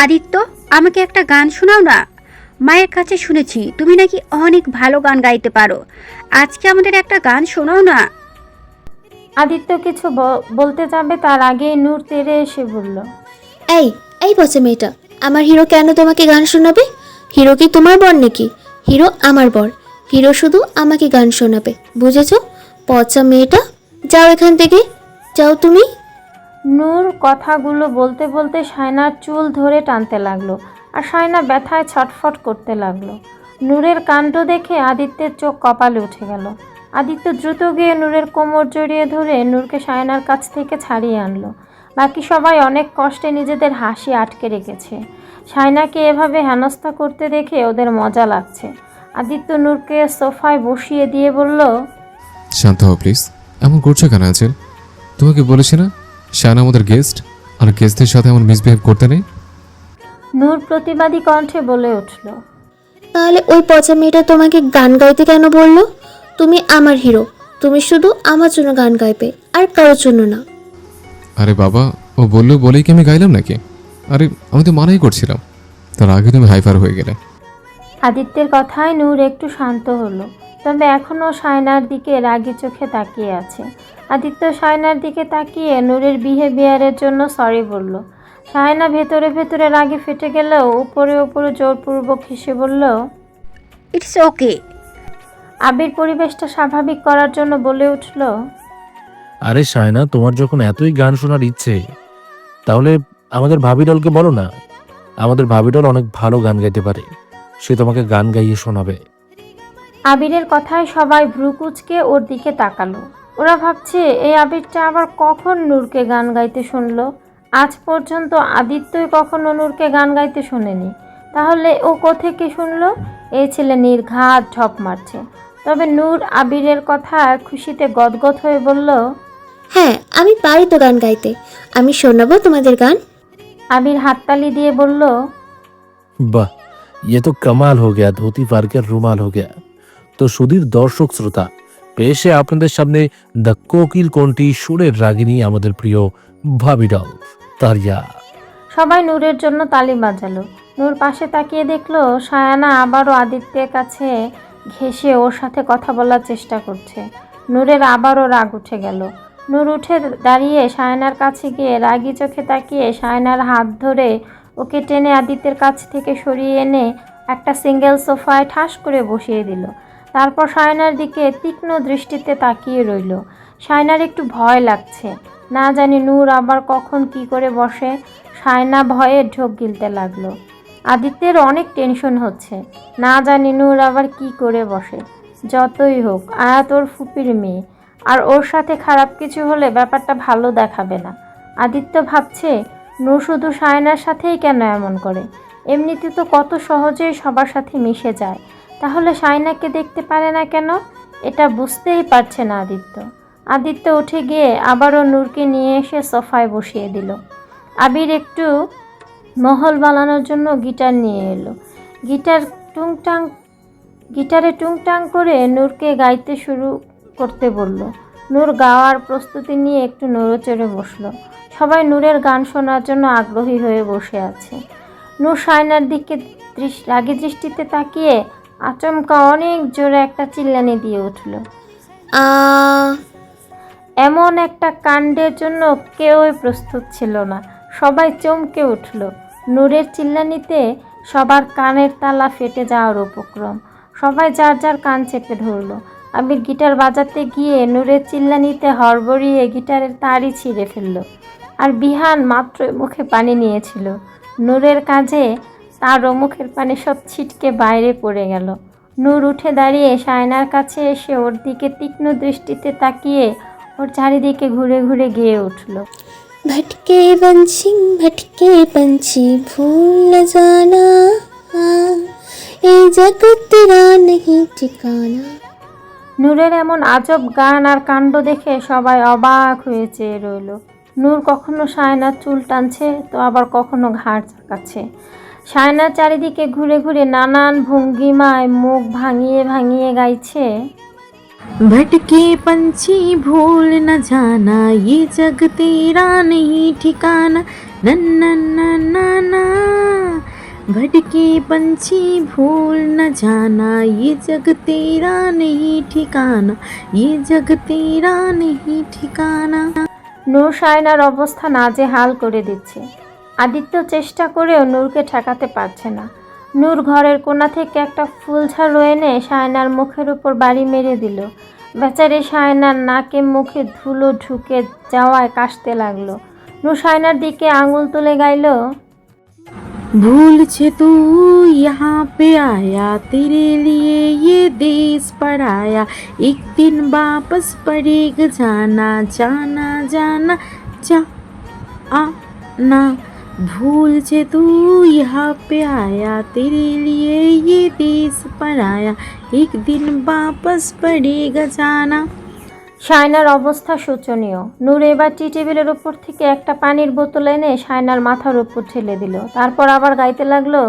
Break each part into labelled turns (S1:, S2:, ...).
S1: আদিত্য, আমাকে একটা গান শোনাও না। মায়ের কাছে শুনেছি তুমি নাকি অনেক ভালো গান গাইতে পারো। আজকে আমাদের একটা গান শোনাও না।
S2: আদিত্য কিছু বলতে যাবে তার আগেই নূর তেড়ে এসে বলল,
S3: এই এই পচা মেয়েটা, আমার হিরো কেন তোমাকে গান শোনাবে? হিরো কি তোমার বর নাকি? হিরো আমার বর। হিরো শুধু আমাকে গান শোনাবে, বুঝেছো? পচা মেয়েটা, যাও এখান থেকে, যাও তুমি।
S2: নূর কথাগুলো বলতে বলতে সায়নার চুল ধরে টানতে লাগলো, আর সায়না ব্যথায় ছটফট করতে লাগলো। নূরের কাণ্ড দেখে আদিত্যের চোখ কপালে উঠে গেল। আদিত্য দ্রুত গিয়ে নূরের কোমর জড়িয়ে ধরে নূরকে সায়নার কাছ থেকে ছাড়িয়ে আনলো। বাকি সবাই অনেক কষ্টে নিজেদের হাসি আটকে রেখেছে। সায়নাকে এভাবে হেনস্থা করতে দেখে ওদের মজা লাগছে। আদিত্য নূরকে সোফায় বসিয়ে দিয়ে বলল,
S4: শান্ত হও প্লিজ। এমন করছো কেন আজেল? তোমাকে বলেছি না শায়না আমাদের গেস্ট, আর গেস্টদের সাথে এমন মিসবিহেভ করতে নেই।
S2: নূর প্রতিবাদী কণ্ঠে বলে উঠল,
S3: তাহলে ওই পচা মেয়েটা তোমাকে গান গাইতে কেন বললো? তুমি আমার হিরো, তুমি শুধু আমার জন্য গান গাইবে, আর কারোর জন্য না।
S4: আরে বাবা, ও বললো বলেই কি আমি গাইলাম নাকি? আরে আমি তো মানাই করছিলাম, তার আগে তুমি হাইফার হয়ে গেলে।
S2: আদিত্যের কথায় নূর একটু শান্ত হলো, তবে এখনও সায়নার দিকে রাগী চোখে তাকিয়ে আছে। আদিত্য সায়নার দিকে তাকিয়ে নূরের বিহেভিয়ারের জন্য সরি বলল। সায়না ভেতরে ভেতরে রাগে ফেটে গেলেও উপরে উপরে জোরপূর্বক হেসে বলল,
S1: ইটস ওকে।
S2: আবির পরিবেশটা স্বাভাবিক করার জন্য বলে উঠল,
S5: আরে শায়না, তোমার যখন এতই গান শোনার ইচ্ছে, তাহলে আমাদের ভাবিডলকে বলো না। আমাদের ভাবিডল অনেক ভালো গান গাইতে পারে, সে তোমাকে গান গাইয়ে শোনাবে।
S2: আবিরের কথায় সবাই ভ্রুকুচকে ওর দিকে তাকালো। ওরা ভাবছে এই আবিরটা আবার কখন নূরকে গান গাইতে শুনলো। আজ পর্যন্ত আদিত্যই কখনো নূরকে গান গাইতে শোনেনি, তাহলে ও কোত্থেকে শুনলো? এই ছেলে নির্ঘাত ঢপ মারছে। তবে নূর আবিরের কথা খুশিতে গদগদ হয়ে বলল,
S3: হ্যাঁ, আমি পারি তো গান গাইতে, আমি শোনাবো তোমাদের গান।
S2: আবির হাততালি দিয়ে বলল,
S5: বাহ, ये तो कमाल हो गया, धोती पार्কের রুমাল हो गया। তো সুধীর দর্শক শ্রোতা, পেশে আপনাদের সামনে দ্য কোকিল কোনটি সুরের রাগিনী, আমাদের প্রিয় ভাবিডল তারিয়া।
S2: সবাই নূরের জন্য তালি বাজালো। নূর পাশে তাকিয়ে দেখলো সায়ানা আবারও আদিত্যের কাছে ঘেঁষে ওর সাথে কথা বলার চেষ্টা করছে। নূরের আবারও রাগ উঠে গেল। নূর উঠে দাঁড়িয়ে সায়নার কাছে গিয়ে রাগী চোখে তাকিয়ে সায়নার হাত ধরে ওকে টেনে আদিত্যের কাছ থেকে সরিয়ে এনে একটা সিঙ্গেল সোফায় ঠাস করে বসিয়ে দিল। তারপর সায়নার দিকে তীক্ষ্ণ দৃষ্টিতে তাকিয়ে রইল। সায়নার একটু ভয় লাগছে, না জানি নূর আবার কখন কি করে বসে। সায়না ভয়ে ঢোক গিলতে লাগলো। আদিত্যের অনেক টেনশন হচ্ছে, না জানি নূর আবার কি করে বসে। যতই হোক, আয়াত ওর ফুপির মেয়ে, আর ওর সাথে খারাপ কিছু হলে ব্যাপারটা ভালো দেখাবে না। আদিত্য ভাবছে নূর শুধু সায়নার সাথেই কেন এমন করে, এমনিতে তো কত সহজেই সবার সাথে মিশে যায়, তাহলে সায়নাকে দেখতে পারে না কেন? এটা বুঝতেই পারছে না আদিত্য উঠে গিয়ে আবারও নূরকে নিয়ে এসে সোফায় বসিয়ে দিল। আবির একটু মহল বানানোর জন্য গিটার নিয়ে এলো। গিটারে টুংটাং করে নূরকে গাইতে শুরু করতে বলল। নূর গাওয়ার প্রস্তুতি নিয়ে একটু নড়েচড়ে বসলো। সবাই নূরের গান শোনার জন্য আগ্রহী হয়ে বসে আছে। নূর সায়নার দিকে রাগী দৃষ্টিতে তাকিয়ে আচমকা অনেক জোরে একটা চিল্লানি দিয়ে উঠল।
S3: আ
S2: এমন একটা কাণ্ডের জন্য কেউই প্রস্তুত ছিল না। সবাই চমকে উঠল। নূরের চিল্লানিতে সবার কানের তালা ফেটে যাওয়ার উপক্রম। সবাই যার যার কান চেপে ধরল। আবির গিটার বাজাতে গিয়ে নূরের চিল্লানিতে হড়বড়িয়ে গিটারের তারই ছিঁড়ে ফেলল। আর বিহান মাত্র মুখে পানি নিয়েছিল, নূরের কাজে তারও মুখের পানি সব ছিটকে বাইরে পড়ে গেল। নূর উঠে দাঁড়িয়ে সায়নার কাছে এসে ওর দিকে তীক্ষ্ণ দৃষ্টিতে তাকিয়ে ওর চারিদিকে ঘুরে ঘুরে গেয়ে উঠল।
S3: ভটকে पंछी भूल न जाना, এই জগৎ তেরা नहीं ठिकाना।
S2: নূরের এমন আজব গান আর কাণ্ড দেখে সবাই অবাক হয়ে চেয়ে রইল। নূর কখনো সায়নার চুল টানছে, তো আবার কখনো ঘাড় চাকাচ্ছে। সায়নার চারিদিকে ঘুরে ঘুরে নানান ভঙ্গিমায় মুখ ভাঙিয়ে ভাঙিয়ে গাইছে,
S6: भटके पंछी भूल न जाना, ये जग तेरा नहीं ठिकाना, नन्ना नन्ना ना। भटके पंछी भूल न जाना, ये जग तेरा नहीं ठिकाना, ये जग तेरा नहीं ठिकाना।
S2: নূর শায়নার অবস্থা নাজেহাল করে দিচ্ছে। আদিত্য চেষ্টা করেও নূরকে ঠেকাতে পারছে না। নূর ঘরের কোণা থেকে একটা ফুলঝাড়ু এনে শায়নার মুখের উপর বাড়ি মেরে দিল। বেচারি শায়নার নাকে মুখে ধুলো ঢুকে যাওয়ায় কাশতে লাগলো। নূর শায়নার দিকে আঙুল তুলে গাইল,
S6: भूल छे तू यहाँ पे आया, तेरे लिए ये देश पराया, एक दिन वापस पड़ेगा जाना, जाना जाना जा आना। भूल छे तू यहाँ पे आया, तेरे लिए ये देश पराया, एक दिन वापस पड़ेगा जाना।
S2: শায়নার অবস্থা শোচনীয়। নূর এবার টি টেবিলের উপর থেকে একটা পানির বোতল এনে শায়নার মাথার উপর ঠেলে দিল। তারপর আবার গাইতে লাগলো,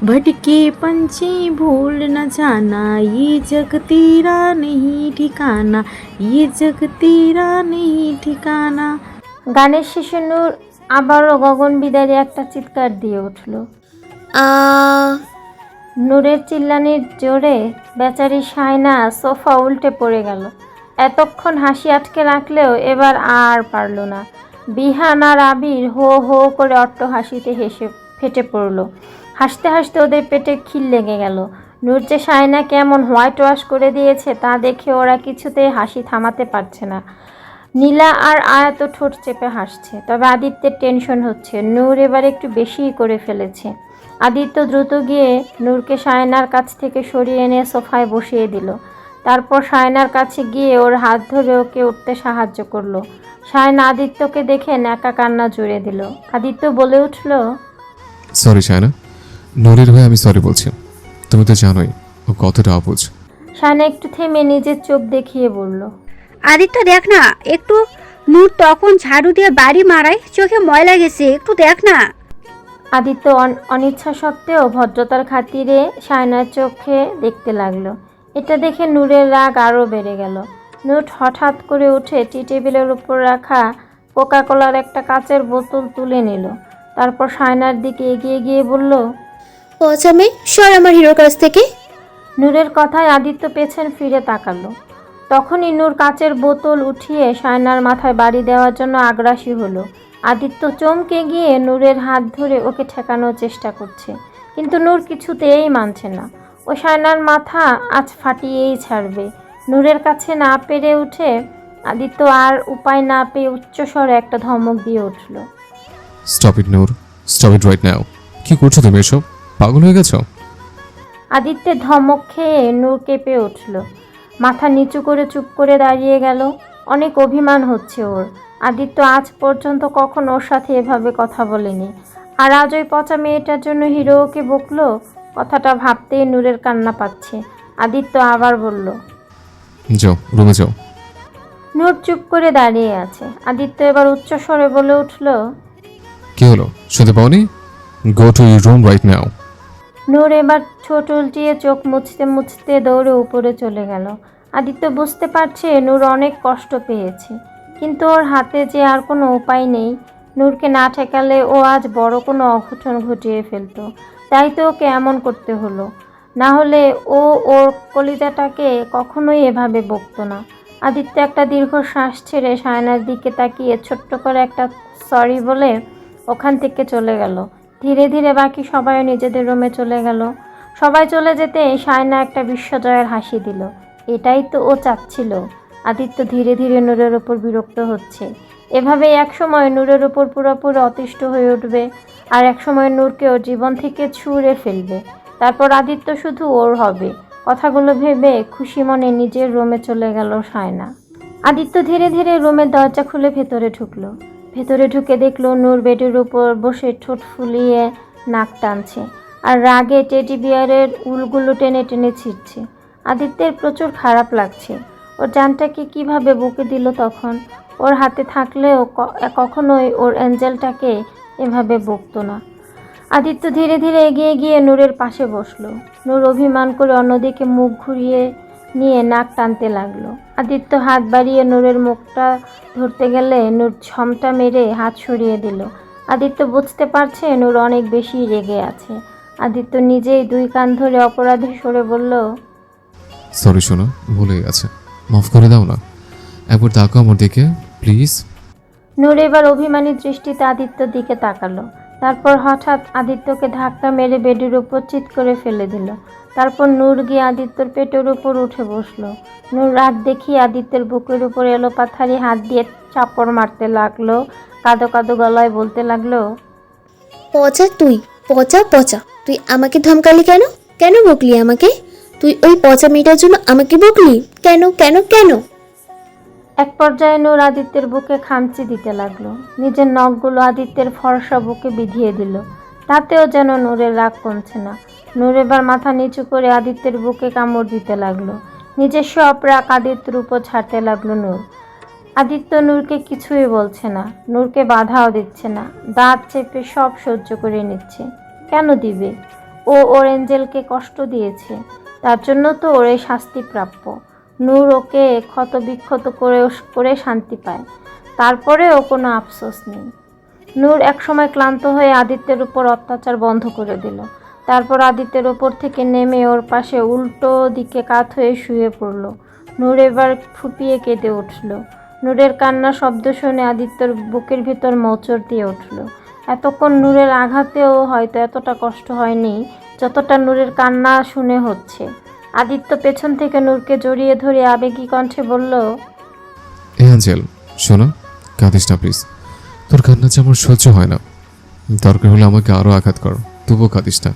S6: भटके पंछी भूल न जाना, ये जग तेरा नहीं ठिकाना, ये जग तेरा नहीं ठिकाना।
S2: গানের শেষে নূর আবারও গগন বিদারী একটা চিৎকার দিয়ে উঠল।
S3: আ
S2: নূরের চিল্লানির জোরে বেচারি শায়না সোফা উল্টে পড়ে গেল। এতক্ষণ হাসি আটকে রাখলেও এবার আর পারল না। বিহান আর আবির হো হো করে অট্টহাসিতে হেসে ফেটে পড়ল। হাসতে হাসতে ওদের পেটে খিল লেগে গেল। নূর যে শায়নাকে এমন হোয়াইট ওয়াশ করে দিয়েছে তা দেখে ওরা কিছুতেই হাসি থামাতে পারছে না। নীলা আর আয়াত ঠোঁট চেপে হাসছে। তবে আদিত্যের টেনশন হচ্ছে, নূর এবার একটু বেশিই করে ফেলেছে। আদিত্য দ্রুত গিয়ে নূরকে শায়নার কাছ থেকে সরিয়ে এনে সোফায় বসিয়ে দিল। তারপর শায়নার কাছে গিয়ে ওর হাত ধরে ওকে উঠতে সাহায্য করলো। শায়না আদিত্যকে দেখে ন্যাকা কান্না জুড়ে দিল। আদিত্য বলে উঠল,
S4: সরি শায়না, নূরের হয়ে আমি সরি বলছি। তুমি তো জানোই ও কতটা অবুঝ।
S2: শায়না একটু থেমে নিজের চোখ দেখিয়ে বলল,
S1: আদিত্য দেখ না একটু, নূর তখন ঝাড়ু দিয়ে বাড়ি মারায় চোখে ময়লা গেছে, একটু দেখ না।
S2: আদিত্য অনিচ্ছা সত্ত্বেও ভদ্রতার খাতিরে শায়নার চোখে দেখতে লাগলো। এটা দেখে নূরের রাগ আরও বেড়ে গেল। নূর হঠাৎ করে উঠে টি টেবিলের উপর রাখা কোকাকোলার একটা কাচের বোতল তুলে নিল। তারপর শায়নার দিকে এগিয়ে গিয়ে বলল,
S3: পচা মেয়ে, সর আমার হিরোর কাছ থেকে।
S2: নূরের কথায় আদিত্য পেছন ফিরে তাকালো। তখনই নূর কাচের বোতল উঠিয়ে শায়নার মাথায় বাড়ি দেওয়ার জন্য আগ্রাসী হলো। আদিত্য চমকে গিয়ে নূরের হাত ধরে ওকে ঠেকানোর চেষ্টা করছে, কিন্তু নূর কিছুতেই মানছে না। ও শায়নার মাথা আজ ফাটিয়েই ছাড়বে। নূরের কাছে না পেরে উঠে আদিত্য আর উপায় না পেয়ে উচ্চস্বরে একটা ধমক দিয়ে উঠল।
S4: Stop it Noor, stop it right now. কি করছো তুমি এসব? পাগল হয়ে গেছো?
S2: আদিত্যের ধমক খেয়ে নূর কেঁপে উঠল। মাথা নিচু করে চুপ করে দাঁড়িয়ে গেল। অনেক অভিমান হচ্ছে ওর। আদিত্য আজ পর্যন্ত কখনো ওর সাথে এভাবে কথা বলেনি, আর আজ ওই পচা মেয়েটার জন্য হিরো ওকে বকলো। কথাটা ভাবতেই নূরের কান্না পাচ্ছে। আদিত্য আবার বলল,
S4: যাও রুমে যাও।
S2: নূর চুপ করে দাঁড়িয়ে আছে। আদিত্য এবার উচ্চস্বরে বলে উঠল,
S4: কি হলো, শুনতে পাওনি? Go to your room right now.
S2: Noor এবার ঠোঁট উল্টিয়ে চোখ মুছতে মুছতে দৌড়ে উপরে চলে গেল। আদিত্য বুঝতে পারছে নূর অনেক কষ্ট পেয়েছে, কিন্তু ওর হাতে যে আর কোনো উপায় নেই। নূরকে না ঠেকালে ও আজ বড় কোনো অঘটন ঘটিয়ে ফেলতো। তাই তো ওকে এমন করতে হলো, না হলে ও ওর কলিজাটাকে কখনোই এভাবে বকতো না। আদিত্য একটা দীর্ঘ শ্বাস ছেড়ে শায়নার দিকে তাকিয়ে ছোট্ট করে একটা সরি বলে ওখান থেকে চলে গেল। ধীরে ধীরে বাকি সবাইও নিজেদের রুমে চলে গেল। সবাই চলে যেতে শায়না একটা বিশ্বজয়ের হাসি দিল। এটাই তো ও চাচ্ছিল। আদিত্য ধীরে ধীরে নূরের ওপর বিরক্ত হচ্ছে। এভাবেই একসময় নূরের ওপর পুরোপুরি অতিষ্ঠ হয়ে উঠবে, আর একসময় নূরকে ওর জীবন থেকে ছুঁড়ে ফেলবে। তারপর আদিত্য শুধু ওর হবে। কথাগুলো ভেবে খুশি মনে নিজের রুমে চলে গেল শায়না। আদিত্য ধীরে ধীরে রুমের দরজা খুলে ভেতরে ঢুকলো। ভেতরে ঢুকে দেখলো নূর বেডের উপর বসে ঠোঁট ফুলিয়ে নাক টানছে, আর রাগে টেডি বিয়ারের উলগুলো টেনে টেনে ছিঁড়ছে। আদিত্যের প্রচুর খারাপ লাগছে। ওর জানটাকে কিভাবে বুকে দিল তখন। ওর হাতে থাকলেও কখনোই ওর অ্যাঞ্জেলটাকে এভাবে বকতো না। আদিত্য ধীরে ধীরে এগিয়ে গিয়ে নূরের পাশে বসলো। নূর অভিমান করে অন্যদিকে মুখ ঘুরিয়ে নিয়ে নাক টানতে লাগলো। আদিত্য হাত বাড়িয়ে নূরের মুখটা ধরতে গেলে নূর ছমটা মেরে হাত সরিয়ে দিল। আদিত্য বুঝতে পারছে নূর অনেক বেশি রেগে আছে। আদিত্য নিজেই দুই কান ধরে অপরাধী সরে বলল,
S4: সরি শোনা, ভুলে গেছে, মাফ করে দাও না। একবার তাকাও আমার দিকে প্লিজ।
S2: নূর এবার অভিমানী দৃষ্টিতে আদিত্যর দিকে তাকালো। তারপর হঠাৎ আদিত্যকে ধাক্কা মেরে বেডের উপর চিৎ করে ফেলে দিল। তারপর নূর গিয়ে আদিত্যর পেটের উপর উঠে বসলো। নূর রাগ দেখিয়ে আদিত্যের বুকের উপর এলোপাথারি হাত দিয়ে চাপড় মারতে লাগলো। কাঁদো কাঁদো গলায় বলতে লাগলো,
S3: পচা তুই, পচা পচা, তুই আমাকে ধমকালি কেন? কেন বকলি আমাকে? তুই ওই পচা মেয়েটার জন্য আমাকে বকলি কেন কেন কেন?
S2: এক পর্যায়ে নূর আদিত্যের বুকে খামচি দিতে লাগলো। নিজের নখগুলো আদিত্যের ফর্সা বুকে বিধিয়ে দিল। তাতেও যেন নূরের রাগ কমছে না। নূর এবার মাথা নিচু করে আদিত্যের বুকে কামড় দিতে লাগলো। নিজের সব রাগ আদিত্যের উপর ছাড়তে লাগলো নূর। আদিত্য নূরকে কিছুই বলছে না, নূরকে বাধাও দিচ্ছে না, দাঁত চেপে সব সহ্য করে নিচ্ছে। কেন দিবে? ও ওর এঞ্জেলকে কষ্ট দিয়েছে, তার জন্য তো ওর এই শাস্তি প্রাপ্য। নূর ওকে ক্ষত বিক্ষত করে শান্তি পায়, তারপরে ও কোনো আফসোস নেই। নূর একসময় ক্লান্ত হয়ে আদিত্যের উপর অত্যাচার বন্ধ করে দিল। তারপর আদিত্যের ওপর থেকে নেমে ওর পাশে উল্টো দিকে কাত হয়ে শুয়ে পড়ল। নূর এবার ফুপিয়ে কেঁদে উঠল। নূরের কান্না শব্দ শুনে আদিত্যর বুকের ভিতর মোচড় দিয়ে উঠল। এতক্ষণ নূরের আঘাতেও হয়তো এতটা কষ্ট হয়নি যতটা নূরের কান্না শুনে হচ্ছে। আদিত্য পেছন থেকে নূরকে জড়িয়ে ধরে আবেগী কণ্ঠে বলল,
S4: এই অ্যাঞ্জেল শোনা, কাঁদিস না প্লিজ। তোর কান্না যে আমার সহ্য হয় না। দরকার হলে আমাকে আরও আঘাত কর, তবুও কাঁদিস না।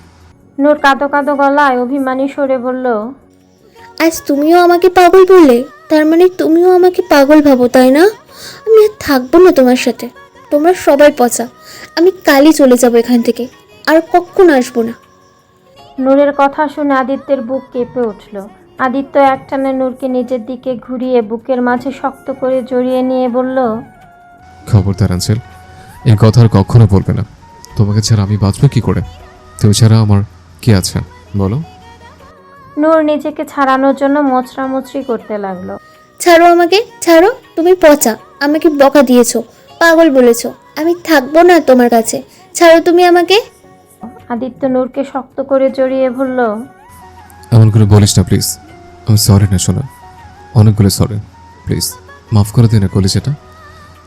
S2: নূর কাঁদো কাঁদো গলায় অভিমানী সরে বলল,
S3: আজ তুমিও আমাকে পাগল বললে? তার মানে তুমিও আমাকে পাগল ভাবো, তাই না? আমি আর থাকবো না তোমার সাথে। তোমরা সবাই পচা। আমি কালই চলে যাবো এখান থেকে, আর কখনো আসবো না।
S2: নূরের কথা শুনে আদিত্যের বুক কেঁপে উঠল। আদিত্য একটানে নূরকে নিজের দিকে ঘুরিয়ে বুকের মাঝে শক্ত করে জড়িয়ে নিয়ে বলল,
S4: খবরদার অ্যাঞ্জেল, এই কথা আর কখনো বলবে না। তোমাকে ছাড়া আমি বাঁচবো কি করে? তুমি ছাড়া আমার কি আছে বলো?
S2: নূর নিজেকে ছাড়ানোর জন্য মোচড়ামুচড়ি করতে লাগলো।
S3: ছাড়ো আমাকে, ছাড়ো। তুমি পচা, আমাকে বকা দিয়েছো, পাগল বলেছো। আমি থাকবো না তোমার কাছে। ছাড়ো তুমি আমাকে।
S2: আদিত্য নূরকে শক্ত করে জড়িয়ে বলল,
S4: এমন করে বলিস না প্লিজ। আমি সরি না শোনা, অনেকগুলো সরি। প্লিজ মাফ করে দিন না কলিজাটা।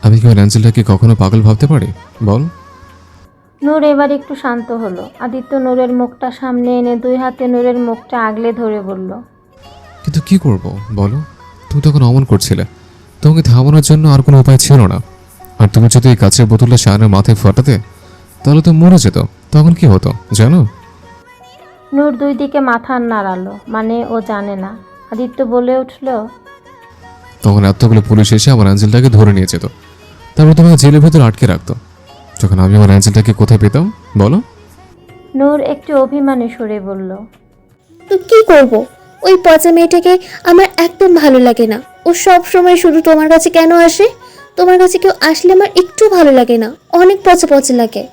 S4: আমি কি ওই অ্যাঞ্জেলটাকে কখনো পাগল ভাবতে পারি বল?
S2: নূর এবার একটু শান্ত হলো। আদিত্য নূরের মুখটা সামনে এনে দুই হাতে নূরের মুখটা আগলে ধরে বলল,
S4: কিন্তু কি করব বলো? তুমি তখন অমন করছিলে। তোমাকে থামানোর জন্য আর কোনো উপায় ছিল না। আর তুমি যদি এই কাচের বোতলটা শায়নের মাথায় ফাটাতে, তাহলে তো মরে যেত। তখন কি হতো জানো?
S2: নূর দুই দিকে মাথা নাড়ালো, মানে ও জানে না। আদিত্য বলে উঠল,
S4: তখন এতগুলো পুলিশ এসে আমার অ্যাঞ্জেলটাকে ধরে নিয়ে যেত। তারপর তোমাকে জেলের ভেতর আটকে রাখতো। যখন আমি আমার অ্যাঞ্জেলটাকে কোথায় পেতাম বলো?
S2: নূর একটু অভিমানী সুরে বলল,
S3: তো কি করব? ওই পচা মেয়েটাকে আমার একদম ভালো লাগে না। ও সব সময় শুধু তোমার কাছে কেন আসে? তোমার কাছে কেউ আসলে আমার একটু ভালো লাগে না, অনেক পচা পচা লাগে।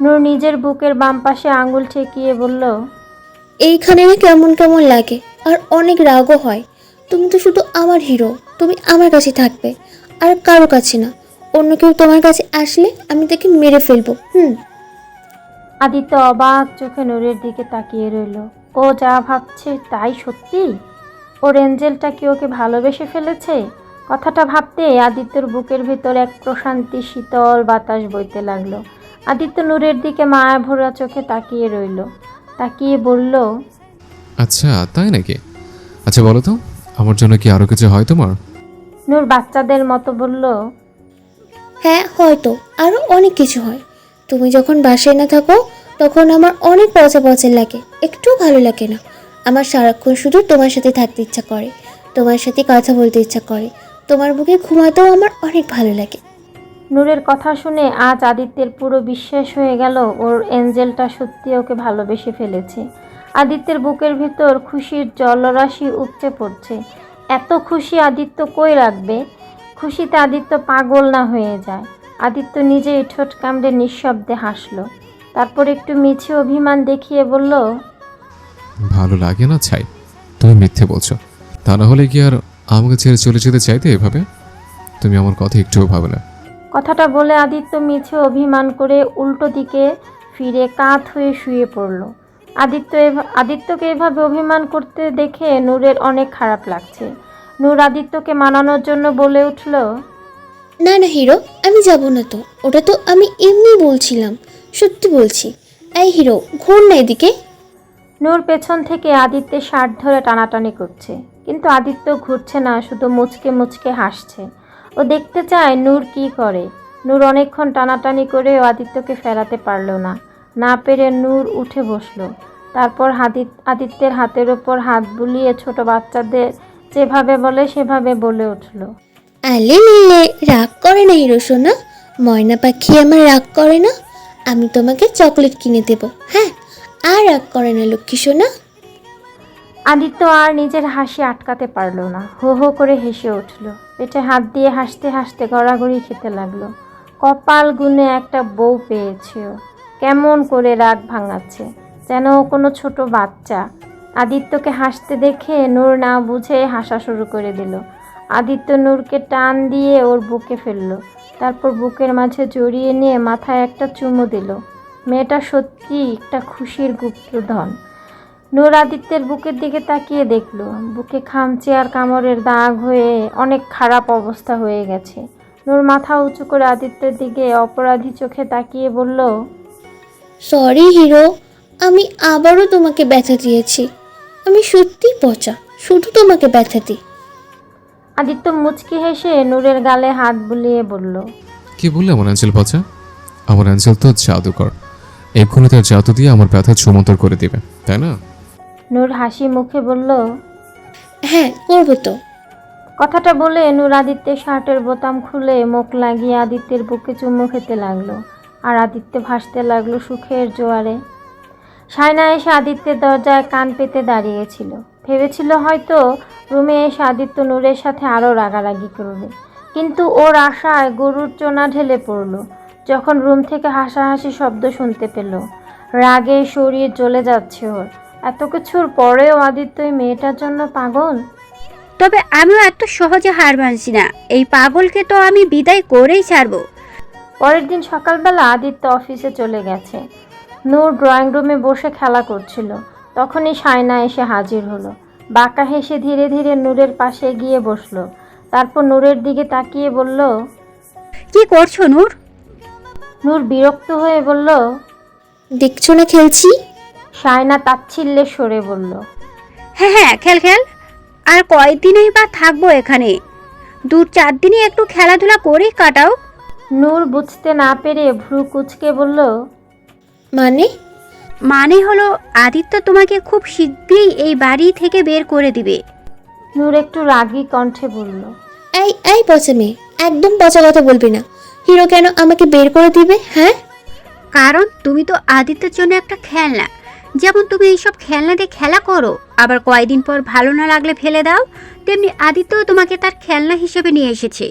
S2: নূর নিজের বুকের বাম পাশে আঙুল ঠেকিয়ে বলল,
S3: এইখানে না কেমন কেমন লাগে, আর অনেক রাগও হয়। তুমি তো শুধু আমার হিরো, তুমি আমার কাছে থাকবে, আর কারো কাছে না। অন্য কেউ তোমার কাছে আসলে আমি তাকে মেরে ফেলবো।
S2: আদিত্য অবাক চোখে নূরের দিকে তাকিয়ে রইল। ও যা ভাবছে তাই সত্যি? ওর এঞ্জেলটা কি ওকে ভালোবেসে ফেলেছে? কথাটা ভাবতে আদিত্যর বুকের ভিতর এক প্রশান্তি শীতল বাতাস বইতে লাগলো। আদিত্য নূরের দিকে মায়া ভরা চোখে তাকিয়ে রইল। তাকিয়ে বলল,
S4: আচ্ছা তাই নাকি? আচ্ছা বলো তো, আমার জন্য কি আরো কিছু হয় তোমার?
S2: নূর বাচ্চাদের মতো বলল,
S3: হ্যাঁ হয়তো আরো অনেক কিছু হয়। তুমি যখন বাসায় না থাকো তখন আমার অনেক পচা পচা লাগে, একটু ভালো লাগে না। আমার সারাক্ষণ শুধু তোমার সাথে থাকতে ইচ্ছা করে, তোমার সাথে কথা বলতে ইচ্ছা করে, তোমার বুকে ঘুমাতেও আমার অনেক ভালো লাগে।
S2: নূরের কথা শুনে আজ আদিত্যের পুরো বিশ্বাস হয়ে গেল ওর এঞ্জেলটা সত্যি ওকে ভালোবেসে ফেলেছে। আদিত্যের বুকের ভিতর খুশির জলরাশি উপচে পড়ছে। এত খুশি আদিত্য কই রাখবে? খুশিতে আদিত্য পাগল না হয়ে যায়। আদিত্য নিজেই ঠোঁট কামড়ে নিঃশব্দে হাসলো। তারপর একটু মিছে অভিমান দেখিয়ে বলল,
S4: ভালো লাগে না ছাই, তুমি মিথ্যে বলছো। তা না হলে কি আর আমাকে ছেড়ে চলে যেতে চাইতে এভাবে? তুমি আমার কথা একটুও ভাবে না।
S2: কথাটা বলে আদিত্য মিছে অভিমান করে উল্টো দিকে ফিরে কাত হয়ে শুয়ে পড়ল। আদিত্যকে এভাবে অভিমান করতে দেখে নূরের অনেক খারাপ লাগছে। নূর আদিত্যকে মানানোর জন্য বলে উঠল,
S3: না না হিরো, আমি যাব না তো, ওটা তো আমি এমনি বলছিলাম, সত্যি বলছি। এই হিরো, ঘুর না এদিকে।
S2: নূর পেছন থেকে আদিত্যের শার্ট ধরে টানাটানি করছে, কিন্তু আদিত্য ঘুরছে না, শুধু মুচকে মুচকে হাসছে। ও দেখতে চায় নূর কি করে। নূর অনেকক্ষণ টানাটানি করেও আদিত্যকে ফেরাতে পারল না। না পেরে নূর উঠে বসলো। তারপর আদিত্যের হাতের ওপর হাত বুলিয়ে ছোট বাচ্চাদের যেভাবে বলে সেভাবে বলে উঠল,
S3: আলে লে, রাগ করে না হিরো সোনা, ময়না পাখি আমার রাগ করে না। আমি তোমাকে চকলেট কিনে দেব, হ্যাঁ, আর রাগ করে না লক্ষ্মী সোনা।
S2: আদিত্য আর নিজের হাসি আটকাতে পারল না, হো হো করে হেসে উঠল। পেটে হাত দিয়ে হাসতে হাসতে গড়াগড়ি খেতে লাগলো। কপাল গুনে একটা বউ পেয়েছে ও। কেমন করে রাগ ভাঙাচ্ছে, যেন ও কোনো ছোট বাচ্চা। আদিত্যকে হাসতে দেখে নূর না বুঝে হাসা শুরু করে দিল। আদিত্য নূরকে টান দিয়ে ওর বুকে ফেললো, তারপর বুকের মাঝে জড়িয়ে নিয়ে মাথায় একটা চুমু দিল। মেয়েটা সত্যি একটা খুশির গুপ্তধন। নূর আদিত্যের বুকের দিকে তাকিয়ে দেখলো, বুকে খামচি আর কামড়ের দাগ হয়ে অনেক খারাপ অবস্থা হয়ে গেছে। নূর মাথা উঁচু করে আদিত্যের দিকে অপরাধী চোখে তাকিয়ে বলল,
S3: সরি হিরো, আমি আবারও তোমাকে ব্যথা দিয়েছি। আমি সত্যি পচা, শুধু তোমাকে ব্যথা দিই।
S2: আদিত্য মুচকি হেসে নূরের গালে হাত বুলিয়ে বলল,
S4: কি বললে আমার অ্যাঞ্জেল পচা? আমার অ্যাঞ্জেল তো জাদুকর, এক্ষুনি তার জাদু দিয়ে আমার ব্যথা ছুমন্তর করে দিবে, তাই না?
S2: নূর হাসি মুখে বলল,
S3: হ্যাঁ, করবো তো।
S2: কথাটা বলে নূর আদিত্যের শার্টের বোতাম খুলে মুখ লাগিয়ে আদিত্যের বুকে চুমু খেতে লাগলো, আর আদিত্য ভাসতে লাগলো সুখের জোয়ারে। সায়না এসে আদিত্যের দরজায় কান পেতে দাঁড়িয়েছিল। ভেবেছিল হয়তো রুমে এসে আদিত্য নূরের সাথে আরও রাগারাগি করবে, কিন্তু ওর আশায় গরুর চোনা ঢেলে পড়ল যখন রুম থেকে হাসাহাসি শব্দ শুনতে পেল। রাগে শরীর জ্বলে যাচ্ছে ওর। এত কিছুর পরেও আদিত্য এই মেয়েটার জন্য পাগল।
S1: তবে আমিও এত সহজে হার মানছি না, এই পাগলকে তো আমি বিদায় করেই ছাড়বো।
S2: পরের দিন সকালবেলা আদিত্য অফিসে চলে গেছে। নূর ড্রয়িং রুমে বসে খেলা করছিল, তখনই সায়না এসে হাজির হলো। বাঁকা হেসে ধীরে ধীরে নূরের পাশে গিয়ে বসলো, তারপর নূরের দিকে তাকিয়ে বলল,
S1: কি করছো নূর?
S2: নূর বিরক্ত হয়ে বলল,
S3: দেখছো না খেলছি?
S2: সায়না তাচ্ছিল্যে সরে বলল,
S1: হ্যাঁ হ্যাঁ, খেল খেল। আর কয়দিনই বা থাকবো এখানে? 2-4 দিনই একটু খেলাধুলা করেই কাটাও।
S2: নূর বুঝতে না পেরে ভ্রু কুঁচকে বলল,
S3: মানে?
S1: মানে হলো আদিত্য তোমাকে খুব শীঘ্রই এই বাড়ি থেকে বের করে দিবে।
S2: নূর একটু রাগী কণ্ঠে বলল,
S3: এই এই পচা মেয়ে, একদম পচা কথা বলবি না। হিরো কেন আমাকে বের করে দিবে, হ্যাঁ?
S1: কারণ তুমি তো আদিত্যের জন্য একটা খেলনা। যেমন তুমি এইসব খেলনা দিয়ে খেলা করো, আবার কয়দিন পর ভালো না লাগলে ফেলে দাও, তেমনি আদিত্যও তোমাকে তার খেলনা হিসেবে নিয়ে এসেছে।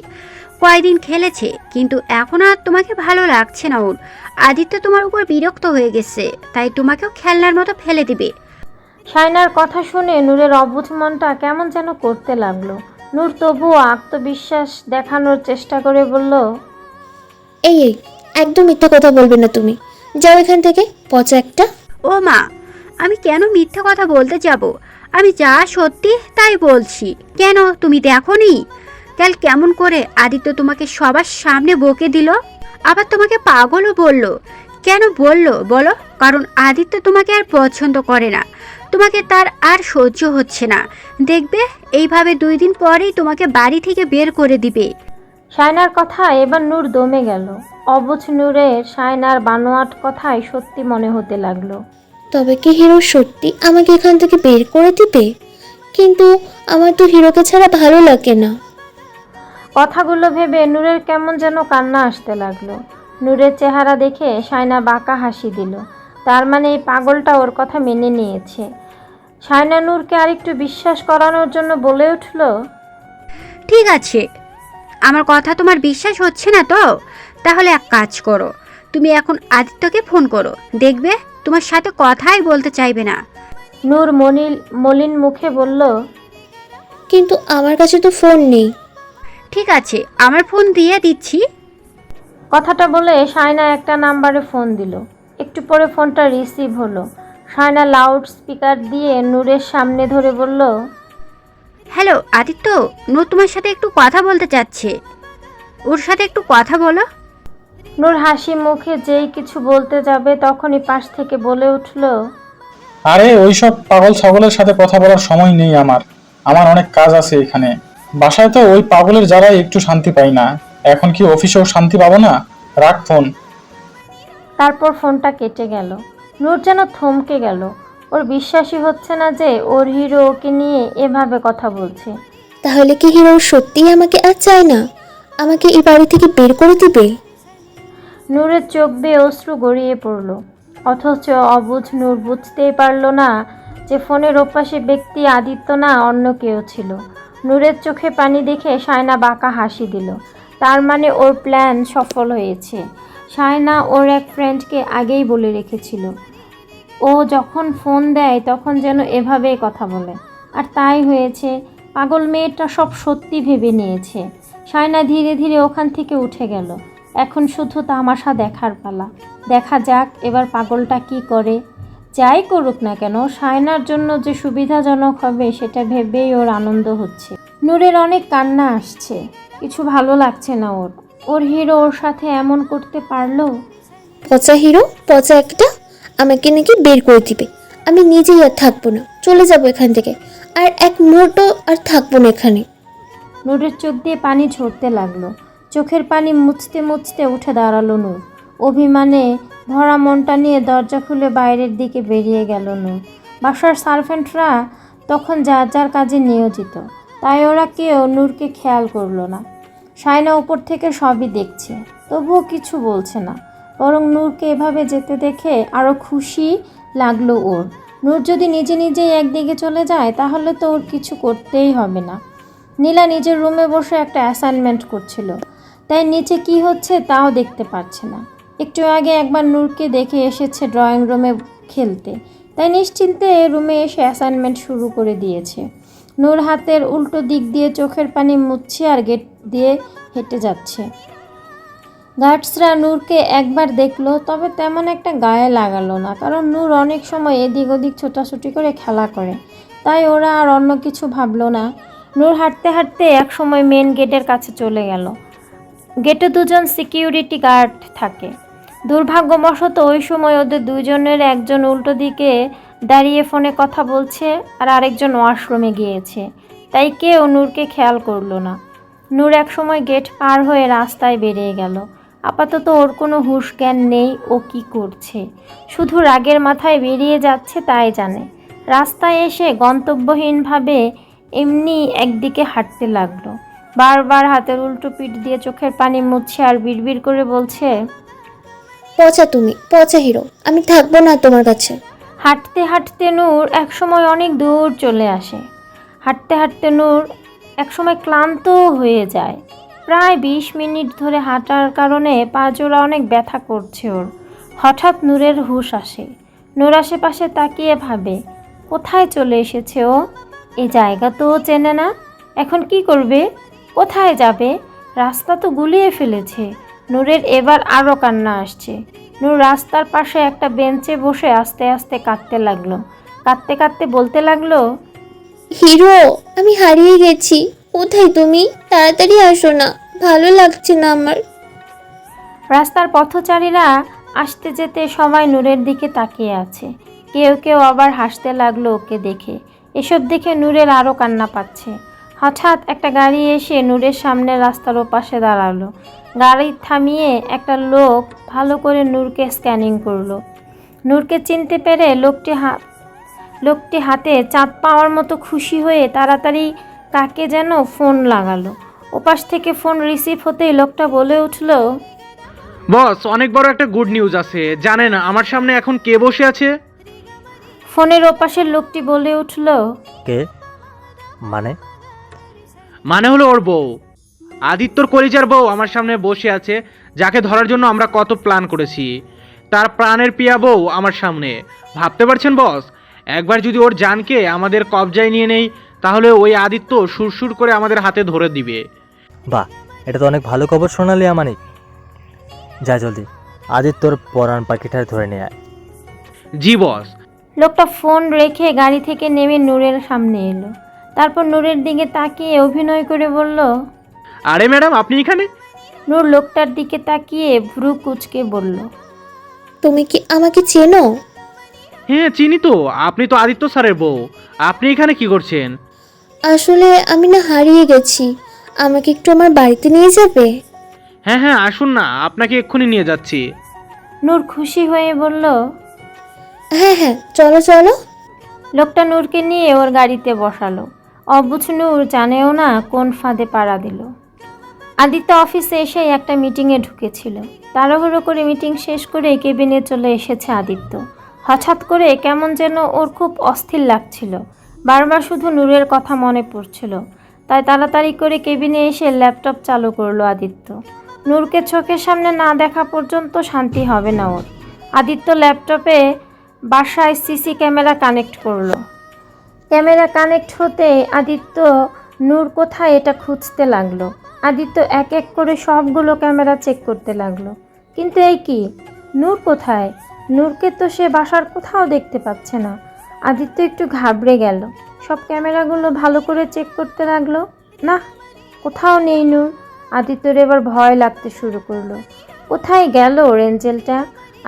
S1: কয়দিন খেলেছে, কিন্তু এখন আর তোমাকে ভালো লাগছে না ওর। আদিত্য তোমার উপর বিরক্ত হয়ে গেছে, তাই তোমাকেও খেলনার মতো ফেলে দিবে।
S2: সায়নার কথা শুনে নূরের অবুঝ মনটা কেমন যেন করতে লাগলো। নূর তবুও আত্মবিশ্বাস দেখানোর চেষ্টা করে বলল,
S3: এই এই, একদম মিথ্যা কথা বলবে না তুমি। যাও এখান থেকে, পচা একটা।
S1: ও মা, আমি কেন মিথ্যে কথা বলতে যাব? আমি যা সত্যি তাই বলছি। কেন তুমি দেখোনি কাল কেমন করে আদিত্য তোমাকে সবার সামনে বকে দিল, আবার তোমাকে পাগলও বলল? কেন বলল বলো? কারণ আদিত্য তোমাকে আর পছন্দ করে না, তোমাকে তার আর সহ্য হচ্ছে না। দেখবে এইভাবে 2 দিন পরেই তোমাকে বাড়ি থেকে বের করে দিবে।
S2: সায়নার কথা এবার নূর দমে গেল। অবুঝ নূরের সায়নার বানোয়াট কথাই সত্যি মনে হতে লাগলো।
S3: তবে কি হিরো সত্যি আমাকে এখান থেকে বের করে দিবে? কিন্তু আমার তো হিরোকে ছাড়া ভালো লাগে না।
S2: কথাগুলো ভেবে নূরের কেমন যেন কান্না আসতে লাগলো। নূরের চেহারা দেখে সায়না বাঁকা হাসি দিল। তার মানে এই পাগলটা ওর কথা মেনে নিয়েছে। সায়না নূরকে আরেকটু বিশ্বাস করানোর জন্য বলে উঠল,
S1: ঠিক আছে, আমার কথা তোমার বিশ্বাস হচ্ছে না তো? তাহলে এক কাজ করো, তুমি এখন আদিত্যকে ফোন করো, দেখবে তোমার সাথে কথাই বলতে চাইবে না।
S2: নূর মলিন মুখে বলল,
S3: কিন্তু আমার কাছে তো ফোন নেই।
S1: ঠিক আছে, আমার ফোন দিয়ে দিচ্ছি।
S2: কথাটা বলে শায়না একটা নাম্বারে ফোন দিল। একটু পরে ফোনটা রিসিভ হলো। শায়না লাউড স্পিকার দিয়ে নূরের সামনে ধরে বলল,
S1: হ্যালো আদিত্য, নূর তোমার সাথে একটু কথা বলতে চাচ্ছে, ওর সাথে একটু কথা বলো।
S2: নূর হাসি মুখে যেই কিছু বলতে যাবে তখনই পাশ থেকে বলে উঠল,
S7: আরে ওইসব পাগল ছাগলের সাথে কথা বলার সময় নেই আমার। আমার অনেক কাজ আছে এখানে। বাসায় তো ওই পাগলের জ্বালায় একটু শান্তি পাই না। এখন কি অফিসেও শান্তি পাবো না? রাখ ফোন।
S2: তারপর ফোনটা কেটে গেল। নূর যেন থমকে গেল। ওর বিশ্বাসই হচ্ছে না যে ওর হিরো ওকে নিয়ে এভাবে কথা বলছে।
S3: তাহলে কি হিরো সত্যিই আমাকে আর চায় না? আমাকে এই বাড়ি থেকে বের করে দিবে?
S2: নূরের চোখ বেয়ে অশ্রু গড়িয়ে পড়ল। অথচ অবুঝ নূর বুঝতেই পারল না যে ফোনের ওপাশে ব্যক্তি আদিত্য না, অন্য কেউ ছিল। নূরের চোখে পানি দেখে শায়না বাঁকা হাসি দিল। তার মানে ওর প্ল্যান সফল হয়েছে। শায়না ওর এক ফ্রেন্ডকে আগেই বলে রেখেছিল ও যখন ফোন দেয় তখন যেন এভাবেই কথা বলে। আর তাই হয়েছে। পাগল মেয়েটা সব সত্যি ভেবে নিয়েছে। শায়না ধীরে ধীরে ওখান থেকে উঠে গেল। এখন শুধু তামাশা দেখার পালা। দেখা যাক এবার পাগলটা কি করে। যাই করুক না কেন, শায়নার জন্য যে সুবিধাজনক হবে সেটা ভেবেই ওর আনন্দ হচ্ছে। নূরের অনেক কান্না আসছে। কিছু ভালো লাগছে না ওর। ওর হিরো ওর সাথে এমন করতে পারলো?
S3: পচা হিরো, পচা একটা, আমাকে নাকি বের করে দিবে। আমি নিজেই আর থাকবো না, চলে যাবো এখান থেকে। আর এক মুহূর্ত আর থাকবো না এখানে।
S2: নূরের চোখ দিয়ে পানি ঝরতে লাগলো। চোখের পানি মুছতে মুছতে উঠে দাঁড়ালো নূর। অভিমানে ভরা মনটা নিয়ে দরজা খুলে বাইরের দিকে বেরিয়ে গেল নূর। বাসার সার্ভেন্টরা তখন যার যার কাজে নিয়োজিত, তাই ওরা কেউ নূরকে খেয়াল করলো না। শায়না উপর থেকে সবই দেখছে, তবুও কিছু বলছে না। বরং নূরকে এভাবে যেতে দেখে আরও খুশি লাগলো ওর। নূর যদি নিজে নিজেই একদিকে চলে যায় তাহলে তো ওর কিছু করতেই হবে না। নীলা নিজের রুমে বসে একটা অ্যাসাইনমেন্ট করছিল, তাই নিচে কি হচ্ছে তাও দেখতে পাচ্ছে না। একটু আগে একবার নূরকে দেখে এসেছে ড্রয়িং রুমে খেলতে, তাই নিশ্চিন্তে রুমে এসে অ্যাসাইনমেন্ট শুরু করে দিয়েছে। নূর হাতের উল্টো দিক দিয়ে চোখের পানি মুছছে আর গেট দিয়ে হেঁটে যাচ্ছে। গার্ডসরা নূরকে একবার দেখলো, তবে তেমন একটা গায়ে লাগালো না, কারণ নূর অনেক সময় এদিক ওদিক ছোটাছুটি করে খেলা করে, তাই ওরা আর অন্য কিছু ভাবলো না। নূর হাঁটতে হাঁটতে একসময় মেন গেটের কাছে চলে গেল। গেটে দুজন সিকিউরিটি গার্ড থাকে। দুর্ভাগ্যবশত ওই সময় ওদের দুজনের একজন উল্টো দিকে দাঁড়িয়ে ফোনে কথা বলছে আর আরেকজন ওয়াশরুমে গিয়েছে, তাই কেউ নূরকে খেয়াল করলো না। নূর একসময় গেট পার হয়ে রাস্তায় বেরিয়ে গেল। আপাতত ওর কোনো হুঁশ জ্ঞান নেই ও কি করছে, শুধু রাগের মাথায় বেরিয়ে যাচ্ছে তাই জানে। রাস্তায় এসে গন্তব্যহীনভাবে এমনি একদিকে হাঁটতে লাগলো। বারবার হাতের উল্টো পিঠ দিয়ে চোখের পানি মুছছে আর বিড়বিড় করে বলছে,
S3: পচা তুমি, পচা হিরো, আমি থাকবো না তোমার কাছে।
S2: হাঁটতে হাঁটতে নূর একসময় অনেক দূর চলে আসে। হাঁটতে হাঁটতে নূর একসময় ক্লান্ত হয়ে যায়। প্রায় 20 মিনিট ধরে হাঁটার কারণে পা জোড়া অনেক ব্যথা করছে ওর। হঠাৎ নূরের হুঁশ আসে। নূর আশেপাশে তাকিয়ে ভাবে, কোথায় চলে এসেছে ও? এ জায়গা তো ও চেনে না। এখন কি করবে? কোথায় যাবে? রাস্তা তো গুলিয়ে ফেলেছে। নূরের এবার আরও কান্না আসছে। নূর রাস্তার পাশে একটা বেঞ্চে বসে আস্তে আস্তে কাঁদতে লাগলো। কাঁদতে কাঁদতে বলতে লাগলো,
S3: হিরো, আমি হারিয়ে গেছি। কোথায় তুমি? তাড়াতাড়ি আসো না, ভালো লাগছে না আমার।
S2: রাস্তার পথচারীরা আসতে যেতে সবাই নূরের দিকে তাকিয়ে আছে। কেউ কেউ আবার হাসতে লাগলো ওকে দেখে। এসব দেখে নূরের আরও কান্না পাচ্ছে। হঠাৎ একটা গাড়ি এসে নূরের সামনে রাস্তার ওপাশে দাঁড়ালো। গাড়ি থামিয়ে একটা লোক ভালো করে নূরকে স্ক্যানিং করলো। নূরকে চিনতে পেরে লোকটি হাতে চাঁদ পাওয়ার মতো খুশি হয়ে তাড়াতাড়ি কাকে যেন ফোন লাগালো। ওপাশ থেকে ফোন রিসিভ হতেই লোকটা বলে উঠল,
S8: বস, অনেক বড় একটা গুড নিউজ আছে। জানেন আমার সামনে এখন কে বসে আছে?
S2: ফোনের ওপাশের লোকটি বলে উঠল,
S9: কে?
S8: মানে হলো ওর বউ, আদিত্যর কলিজার বউ আমার সামনে বসে আছে, যাকে ধরার জন্য আমরা কত প্ল্যান করেছি। তার প্রাণের পিয়া বউ আমার সামনে। ভাবতে পারছেন বস, একবার যদি ওর জানকে আমাদের কবজায় নিয়ে নেই তাহলে ওই আদিত্য সুরসুর করে আমাদের হাতে ধরে দিবে।
S9: বাহ, এটা তো অনেক ভালো খবর শোনালি আমানিক। যা জলদি আদিত্যর পরাণ পাখিটা ধরে নিয়ে আয়।
S8: জি বস।
S2: লোকটা ফোন রেখে গাড়ি থেকে নেমে নূরের সামনে এলো। তারপর নূরের দিকে তাকিয়ে অভিনয় করে বলল,
S8: আরে ম্যাডাম, আপনি এখানে?
S2: নূর লোকটার দিকে তাকিয়ে ভ্রু কুঁচকে বলল,
S3: তুমি কি আমাকে চেনো?
S8: হ্যাঁ চিনি তো, আপনি তো আদিত্য স্যারের বউ। আপনি এখানে কি করছেন?
S3: আসলে আমি না হারিয়ে গেছি, আমাকে একটু আমার বাড়িতে নিয়ে যাবে?
S8: হ্যাঁ হ্যাঁ, আসুন না, আপনাকে এক্ষুনি নিয়ে যাচ্ছি।
S2: নূর খুশি হয়ে বলল।
S3: হ্যাঁ হ্যাঁ, চলো চলো।
S2: লোকটা নূরকে নিয়ে ওর গাড়িতে বসালো। অবুঝ নূর জানেও না কোন ফাঁদে পাড়া দিল। আদিত্য অফিসে এসে একটা মিটিংয়ে ঢুকেছিল। তাড়াহুড়ো করে মিটিং শেষ করে কেবিনে চলে এসেছে আদিত্য। হঠাৎ করে কেমন যেন ওর খুব অস্থির লাগছিল। বারবার শুধু নূরের কথা মনে পড়ছিল। তাই তাড়াতাড়ি করে কেবিনে এসে ল্যাপটপ চালু করলো আদিত্য। নূরকে চোখের সামনে না দেখা পর্যন্ত শান্তি হবে না ওর। আদিত্য ল্যাপটপে বাসায় সিসি ক্যামেরা কানেক্ট করলো। ক্যামেরা কানেক্ট হতে আদিত্য নূর কোথায় এটা খুঁজতে লাগলো। আদিত্য এক এক করে সবগুলো ক্যামেরা চেক করতে লাগলো, কিন্তু এই কি, নূর কোথায়? নূরকে তো সে বাসার কোথাও দেখতে পাচ্ছে না। আদিত্য একটু ঘাবড়ে গেল। সব ক্যামেরাগুলো ভালো করে চেক করতে লাগলো, না, কোথাও নেই নূর। আদিত্যর এবার ভয় লাগতে শুরু করলো। কোথায় গেল রেঞ্জেলটা?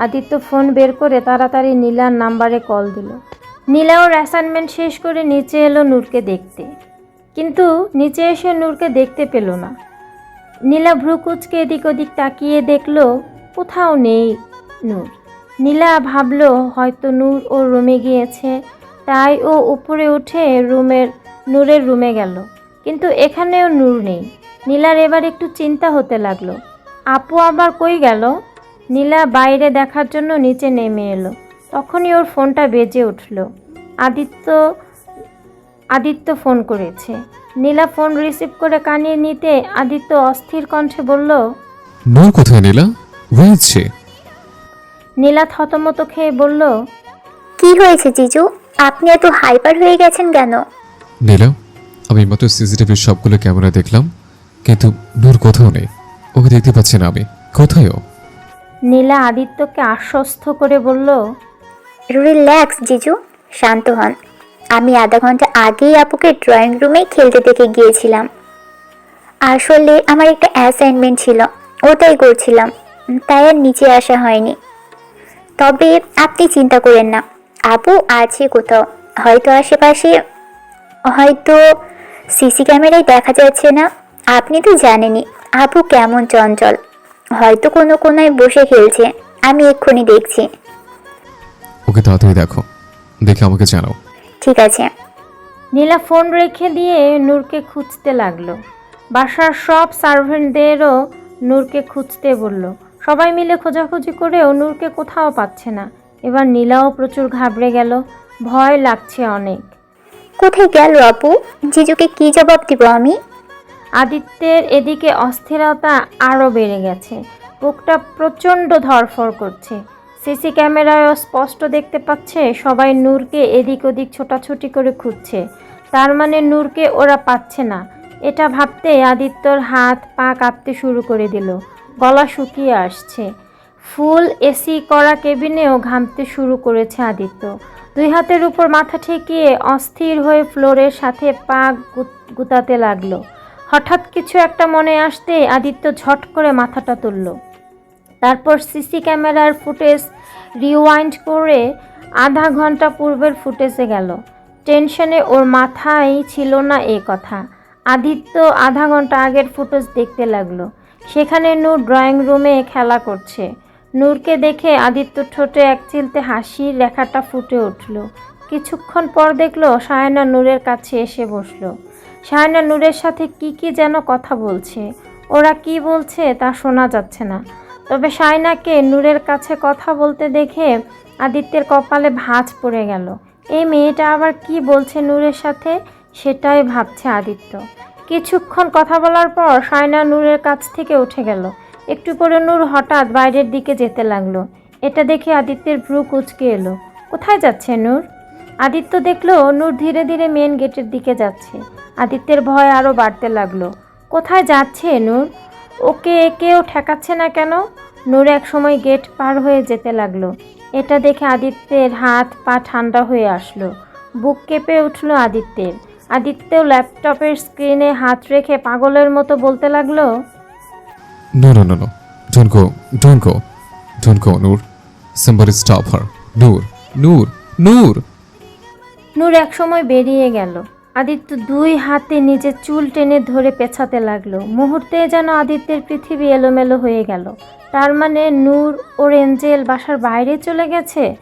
S2: আদিত্য ফোন বের করে তাড়াতাড়ি নীলার নাম্বারে কল দিল। নীলা ওর অ্যাসাইনমেন্ট শেষ করে নিচে এলো নূরকে দেখতে, কিন্তু নিচে এসে নূরকে দেখতে পেল না। নীলা ভ্রুকুচকে এদিক ওদিক তাকিয়ে দেখল কোথাও নেই নূর। নীলা ভাবলো হয়তো নূর ওর রুমে গিয়েছে, তাই ও উপরে উঠে নূরের রুমে গেল, কিন্তু এখানেও নূর নেই। নীলার এবার একটু চিন্তা হতে লাগলো, আপু আবার কই গেল? নীলা বাইরে দেখার জন্য নিচে নেমে এলো। তখনই ওর ফোনটা বেজে উঠল। আদিত্য ফোন করেছে। নীলা ফোন রিসিভ করে কানে নিতে আদিত্য অস্থির কণ্ঠে বলল,
S4: নূর কোথায় নীলা? হয়েছে?
S2: নীলা থতমত খেয়ে বলল,
S10: কি হয়েছে জিজু, আপনি এত হাইপার হয়ে গেছেন কেন?
S4: নীলা, আমি মাত্র সিসিটিভির সবগুলো ক্যামেরা দেখলাম, কিন্তু নূর কোথাও নেই। ওকে দেখতে পাচ্ছি না আমি। কোথায় ও?
S2: নীলা আদিত্যকে আশ্বস্ত করে বলল,
S10: রিল্যাক্স জিজু, শান্ত হন। আমি আধা ঘন্টা আগেই আপুকে ড্রয়িং রুমে খেলতে দেখে গিয়েছিলাম। আসলে আমার একটা অ্যাসাইনমেন্ট ছিল, ওটাই করছিলাম, তাই আর নিচে আসা হয়নি। তবে আপনি চিন্তা করেন না, আপু আছে কোথাও, হয়তো আশেপাশে, হয়তো সিসি ক্যামেরায় দেখা যাচ্ছে না। আপনি তো জানেনই আপু কেমন চঞ্চল, হয়তো কোনো কোনায় বসে খেলছে। আমি এক্ষুনি দেখছি।
S4: ওকে তাড়াতাড়ি দেখো, দেখে আমাকে জানাও।
S10: ঠিক আছে।
S2: নীলা ফোন রেখে দিয়ে নূরকে খুঁজতে লাগলো। বাসার সব সার্ভেন্টদেরও নূরকে খুঁজতে বলল। সবাই মিলে খোঁজাখুঁজি করেও নূরকে কোথাও পাচ্ছে না। এবার নীলাও প্রচুর ঘাবড়ে গেল, ভয় লাগছে অনেক।
S10: কোথায় গেল আপু? জিজুকে কি জবাব দিব আমি?
S2: আদিত্যের এদিকে অস্থিরতা আরও বেড়ে গেছে। বুকটা প্রচণ্ড ধড়ফড় করছে। সিসি ক্যামেরায়ও স্পষ্ট দেখতে পাচ্ছে সবাই নূরকে এদিক ওদিক ছোটাছুটি করে খুঁজছে। তার মানে নূরকে ওরা পাচ্ছে না। এটা ভাবতে আদিত্যর হাত পা কাঁপতে শুরু করে দিল, গলা শুকিয়ে আসছে। ফুল এসি করা কেবিনেও ঘামতে শুরু করেছে আদিত্য। দুই হাতের উপর মাথা ঠেকিয়ে অস্থির হয়ে ফ্লোরের সাথে পা গুতাতে লাগলো। হঠাৎ কিছু একটা মনে আসতেই আদিত্য ঝট করে মাথাটা তুলল। তারপর সিসি ক্যামেরার ফুটেজ রিওয়াইন্ড করে আধা ঘন্টা পূর্বের ফুটেজে গেল। টেনশনে ওর মাথায় ছিল না এ কথা। আদিত্য আধা ঘন্টা আগের ফুটেজ দেখতে লাগলো। সেখানে নূর ড্রয়িং রুমে খেলা করছে। নূরকে দেখে আদিত্য ঠোঁটে এক চিলতে হাসির রেখাটা ফুটে উঠল। কিছুক্ষণ পর দেখলো সায়না নূরের কাছে এসে বসলো। সায়না নূরের সাথে কি যেন কথা বলছে। ওরা কি বলছে তা শোনা যাচ্ছে না, তবে সায়নাকে নূরের কাছে কথা বলতে দেখে আদিত্যের কপালে ভাঁজ পড়ে গেল। এই মেয়েটা আবার কি বলছে নূরের সাথে, সেটাই ভাবছে আদিত্য। কিছুক্ষণ কথা বলার পর সায়না নূরের কাছ থেকে উঠে গেল। একটু পরে নূর হঠাৎ বাইরের দিকে যেতে লাগলো। এটা দেখে আদিত্যের ভ্রু কুঁচকে এলো। কোথায় যাচ্ছে নূর? আদিত্য দেখলো নূর ধীরে ধীরে মেন গেটের দিকে যাচ্ছে। আদিত্যের ভয় আরও বাড়তে লাগলো। কোথায় যাচ্ছে নূর? ওকে কেউ ঠেকাচ্ছে না কেন? নূর এক সময় গেট পার হয়ে যেতে লাগলো। এটা দেখে আদিত্যের হাত পা ঠান্ডা হয়ে আসলো। বুক কেঁপে উঠলো আদিত্যের। আদিত্য ল্যাপটপের স্ক্রিনে হাত রেখে পাগলের মতো বলতে লাগলো,
S4: No, no, no, no. Don't go. Don't go. Don't go, Noor. Somebody stop her. Noor. Noor. Noor.
S2: নূর এক সময় বেরিয়ে গেল। আদিত্য দুই হাতে নিজের চুল টেনে ধরে পেছাতে লাগলো। মুহূর্তে যেন আদিত্যের পৃথিবী এলোমেলো হয়ে গেল। তার মানে নূর ওর এঞ্জেল বাসার বাইরে চলে গেছে।